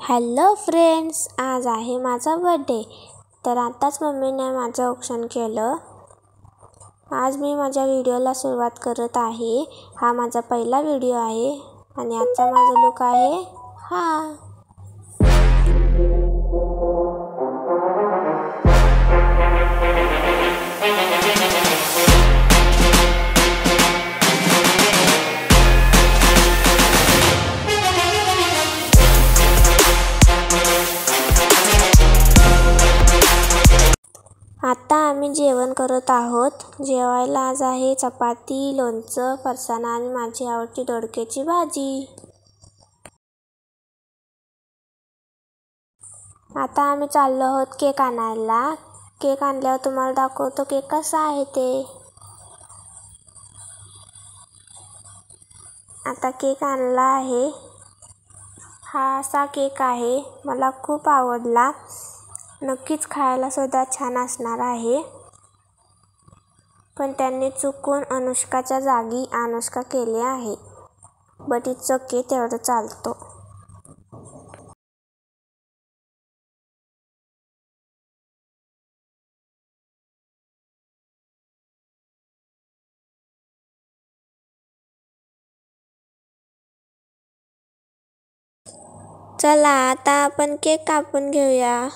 Hello friends, आज आहे माझा बर्थडे. तर आताच मम्मीने माझं औक्षण केलं. आज मी माझ्या व्हिडिओला सुरुवात करत आहे. हा माझा पहिला व्हिडिओ आहे आणि आजचा माझा लुक आहे हा. आता आम्ही जेवण करत आहोत. जेवायला आज आहे चपाती, लोणचं, फरसाणा आणि माझी आवडती दोडक्याची भाजी. आता आम्ही चाललो आहोत केक आणायला. केक आणल्यावर तुम्हाला दाखवतो केक कसा आहे ते. आता केक आणला आहे. हा असा केक आहे. मला खूप आवडला. नक्कीच खायला सुद्धा छान असणार आहे. पण त्यांनी चुकून अनुष्काच्या जागी अनुष्का केले आहे. बट इट्स ओके, तेवढं चालतो. चला आता आपण केक कापून घेऊया.